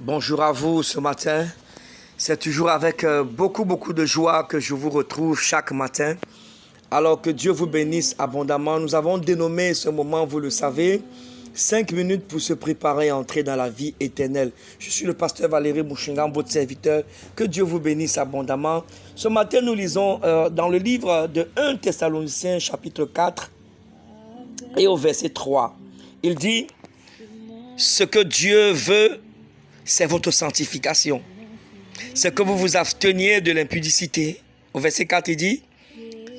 Bonjour à vous ce matin. C'est toujours avec beaucoup de joie que je vous retrouve chaque matin. Alors que Dieu vous bénisse abondamment. Nous avons dénommé ce moment, vous le savez, 5 minutes pour se préparer à entrer dans la vie éternelle. Je suis le pasteur Valérie Mouchingam, votre serviteur. Que Dieu vous bénisse abondamment. Ce matin, nous lisons dans le livre de 1 Thessaloniciens chapitre 4 et au verset 3. Il dit, ce que Dieu veut, c'est votre sanctification. C'est que vous vous absteniez de l'impudicité. Au verset 4, il dit,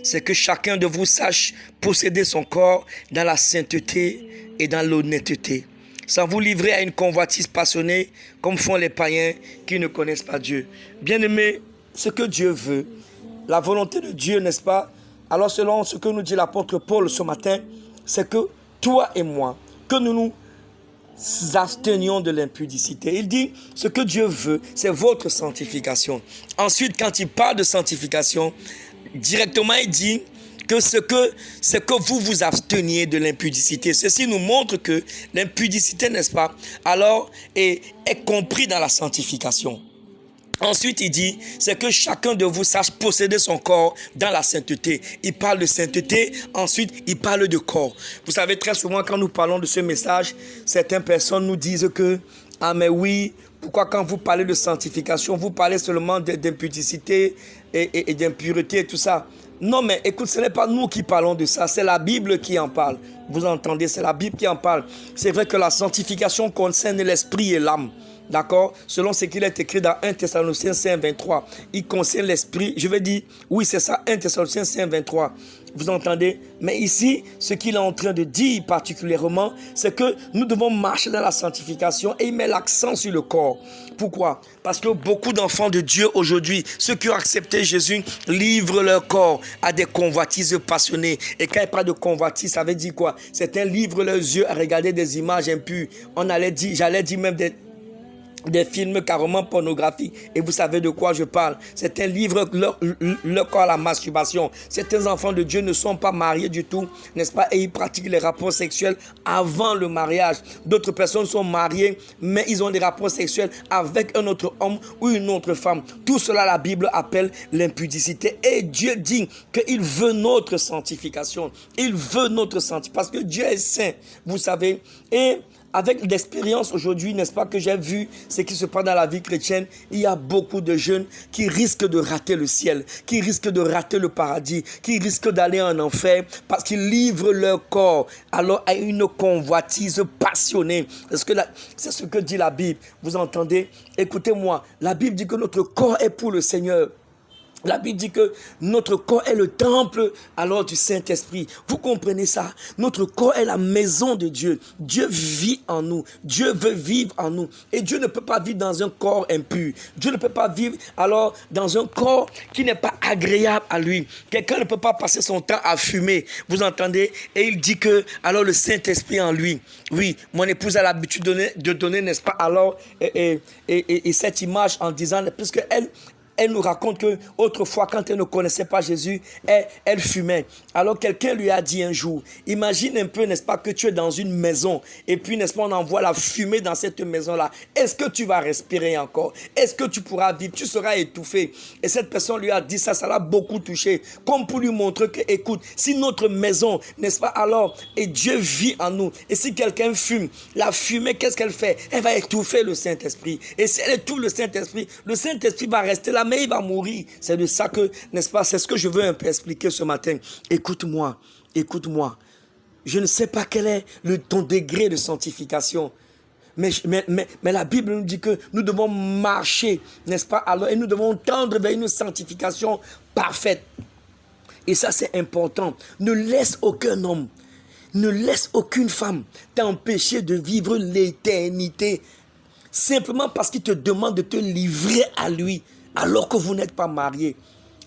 c'est que chacun de vous sache posséder son corps dans la sainteté et dans l'honnêteté, sans vous livrer à une convoitise passionnée comme font les païens qui ne connaissent pas Dieu. Bien-aimés, ce que Dieu veut, la volonté de Dieu, n'est-ce pas? Alors selon ce que nous dit l'apôtre Paul ce matin, c'est que toi et moi, que nous abstenions de l'impudicité. Il dit, ce que Dieu veut, c'est votre sanctification. Ensuite, quand il parle de sanctification, directement il dit que c'est que vous vous absteniez de l'impudicité. Ceci nous montre que l'impudicité, n'est-ce pas, alors est compris dans la sanctification. Ensuite, il dit, c'est que chacun de vous sache posséder son corps dans la sainteté. Il parle de sainteté, ensuite, il parle de corps. Vous savez, très souvent, quand nous parlons de ce message, certaines personnes nous disent que, ah mais oui, pourquoi quand vous parlez de sanctification, vous parlez seulement d'impudicité et d'impureté et tout ça. Non, mais écoute, ce n'est pas nous qui parlons de ça, c'est la Bible qui en parle. Vous entendez, c'est la Bible qui en parle. C'est vrai que la sanctification concerne l'esprit et l'âme. D'accord? Selon ce qu'il est écrit dans 1 Thessaloniciens 5, 23. Il concerne l'esprit. Je vais dire, oui, c'est ça, 1 Thessaloniciens 5, 23. Vous entendez? Mais ici, ce qu'il est en train de dire particulièrement, c'est que nous devons marcher dans la sanctification et il met l'accent sur le corps. Pourquoi? Parce que beaucoup d'enfants de Dieu aujourd'hui, ceux qui ont accepté Jésus, livrent leur corps à des convoitises passionnées. Et quand il parle de convoitise, ça veut dire quoi? Certains livrent leurs yeux à regarder des images impures. J'allais dire même des films carrément pornographiques. Et vous savez de quoi je parle. Certains livrent leur corps à la masturbation. Certains enfants de Dieu ne sont pas mariés du tout, n'est-ce pas? Et ils pratiquent les rapports sexuels avant le mariage. D'autres personnes sont mariées, mais ils ont des rapports sexuels avec un autre homme ou une autre femme. Tout cela, la Bible appelle l'impudicité. Et Dieu dit qu'il veut notre sanctification. Il veut notre sanctification. Parce que Dieu est saint, vous savez. Et avec l'expérience aujourd'hui, n'est-ce pas, que j'ai vu ce qui se passe dans la vie chrétienne, il y a beaucoup de jeunes qui risquent de rater le ciel, qui risquent de rater le paradis, qui risquent d'aller en enfer parce qu'ils livrent leur corps alors à une convoitise passionnée. C'est ce que dit la Bible. Vous entendez? Écoutez-moi, la Bible dit que notre corps est pour le Seigneur. La Bible dit que notre corps est le temple alors du Saint-Esprit. Vous comprenez ça? Notre corps est la maison de Dieu. Dieu vit en nous. Dieu veut vivre en nous. Et Dieu ne peut pas vivre dans un corps impur. Dieu ne peut pas vivre alors dans un corps qui n'est pas agréable à lui. Quelqu'un ne peut pas passer son temps à fumer. Vous entendez? Et il dit que alors le Saint-Esprit en lui. Oui, mon épouse a l'habitude de donner, n'est-ce pas, alors et cette image en disant, puisque elle nous raconte que autrefois, quand elle ne connaissait pas Jésus, elle fumait. Alors quelqu'un lui a dit un jour, imagine un peu, n'est-ce pas, que tu es dans une maison et puis, n'est-ce pas, on envoie la fumée dans cette maison-là. Est-ce que tu vas respirer encore? Est-ce que tu pourras vivre? Tu seras étouffé. Et cette personne lui a dit ça l'a beaucoup touché. Comme pour lui montrer que, écoute, si notre maison, n'est-ce pas, alors, et Dieu vit en nous. Et si quelqu'un fume, la fumée, qu'est-ce qu'elle fait? Elle va étouffer le Saint-Esprit. Et si elle étouffe le Saint-Esprit va rester là, mais il va mourir. C'est de ça que, n'est-ce pas, c'est ce que je veux un peu expliquer ce matin. Écoute-moi. Je ne sais pas quel est ton degré de sanctification. Mais la Bible nous dit que nous devons marcher, n'est-ce pas, alors, et nous devons tendre vers une sanctification parfaite. Et ça, c'est important. Ne laisse aucun homme, ne laisse aucune femme t'empêcher de vivre l'éternité. Simplement parce qu'il te demande de te livrer à lui. Alors que vous n'êtes pas mariés.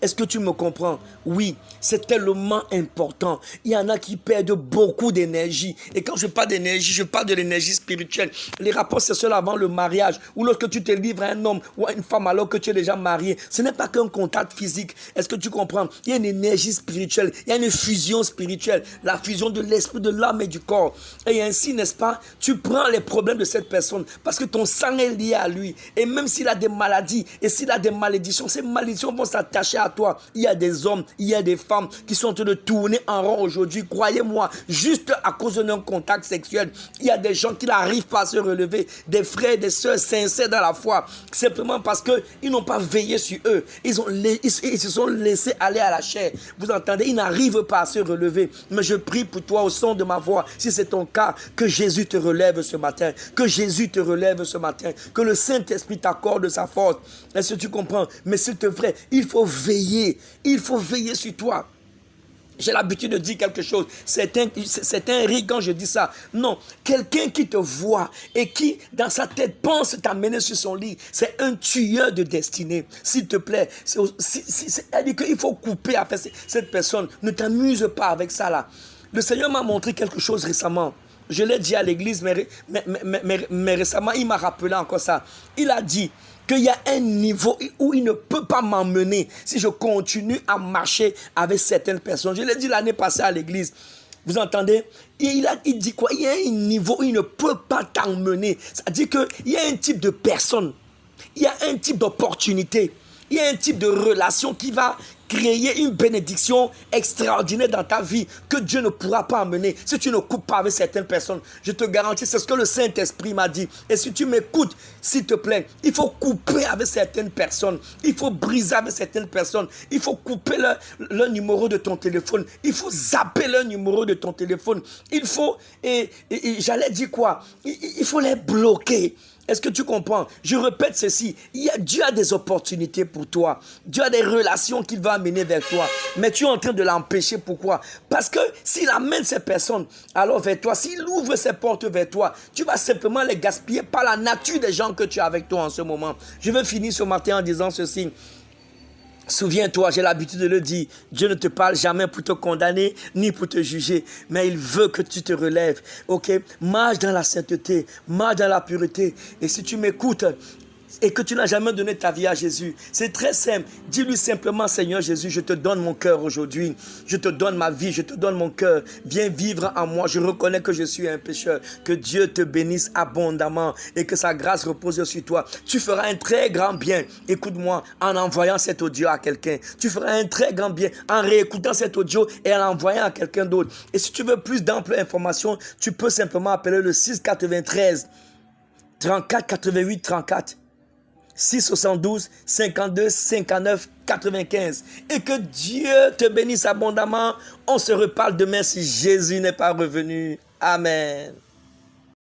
Est-ce que tu me comprends? Oui, c'est tellement important. Il y en a qui perdent beaucoup d'énergie. Et quand je parle d'énergie, je parle de l'énergie spirituelle. Les rapports sexuels avant le mariage, ou lorsque tu te livres à un homme ou à une femme alors que tu es déjà marié, ce n'est pas qu'un contact physique. Est-ce que tu comprends? Il y a une énergie spirituelle, il y a une fusion spirituelle, la fusion de l'esprit, de l'âme et du corps. Et ainsi, n'est-ce pas, tu prends les problèmes de cette personne parce que ton sang est lié à lui. Et même s'il a des maladies et s'il a des malédictions, ces malédictions vont s'attacher à toi. Il y a des hommes, il y a des femmes qui sont en train de tourner en rond aujourd'hui. Croyez-moi, juste à cause d'un contact sexuel, il y a des gens qui n'arrivent pas à se relever, des frères, des sœurs sincères dans la foi, simplement parce qu'ils n'ont pas veillé sur eux. Ils se sont laissés aller à la chair. Vous entendez, ils n'arrivent pas à se relever. Mais je prie pour toi au son de ma voix, si c'est ton cas, que Jésus te relève ce matin, que Jésus te relève ce matin, que le Saint-Esprit t'accorde sa force. Est-ce que tu comprends? Mais s'il te plaît, il faut veiller sur toi. J'ai l'habitude de dire quelque chose. C'est un rire quand je dis ça. Non, quelqu'un qui te voit et qui, dans sa tête, pense t'amener sur son lit, c'est un tueur de destinée. S'il te plaît, c'est-à-dire qu'il faut couper avec cette personne. Ne t'amuse pas avec ça là. Le Seigneur m'a montré quelque chose récemment. Je l'ai dit à l'église, mais récemment, il m'a rappelé encore ça. Il a dit qu'il y a un niveau où il ne peut pas m'emmener si je continue à marcher avec certaines personnes. Je l'ai dit l'année passée à l'église. Vous entendez? Il dit quoi? Il y a un niveau où il ne peut pas t'emmener. C'est-à-dire qu'il y a un type de personne, il y a un type d'opportunité, il y a un type de relation qui va créer une bénédiction extraordinaire dans ta vie que Dieu ne pourra pas amener si tu ne coupes pas avec certaines personnes. Je te garantis, c'est ce que le Saint-Esprit m'a dit. Et si tu m'écoutes, s'il te plaît, il faut couper avec certaines personnes. Il faut briser avec certaines personnes. Il faut couper leur numéro de ton téléphone. Il faut zapper leur numéro de ton téléphone. Il faut, j'allais dire quoi? Il faut les bloquer. Est-ce que tu comprends? Je répète ceci. Dieu a des opportunités pour toi. Dieu a des relations qu'il va amener vers toi. Mais tu es en train de l'empêcher. Pourquoi? Parce que s'il amène ces personnes alors vers toi, s'il ouvre ses portes vers toi, tu vas simplement les gaspiller par la nature des gens que tu as avec toi en ce moment. Je vais finir ce matin en disant ceci. Souviens-toi, j'ai l'habitude de le dire, Dieu ne te parle jamais pour te condamner, ni pour te juger, mais il veut que tu te relèves, ok? Marche dans la sainteté, marche dans la pureté, et si tu m'écoutes, et que tu n'as jamais donné ta vie à Jésus, c'est très simple. Dis-lui simplement, Seigneur Jésus, je te donne mon cœur aujourd'hui. Je te donne ma vie, je te donne mon cœur. Viens vivre en moi. Je reconnais que je suis un pécheur. Que Dieu te bénisse abondamment et que sa grâce repose sur toi. Tu feras un très grand bien, écoute-moi, en envoyant cet audio à quelqu'un. Tu feras un très grand bien en réécoutant cet audio et en l'envoyant à quelqu'un d'autre. Et si tu veux plus d'amples informations, tu peux simplement appeler le 693 34 88 34. 672 52 59 95. Et que Dieu te bénisse abondamment. On se reparle demain si Jésus n'est pas revenu. Amen.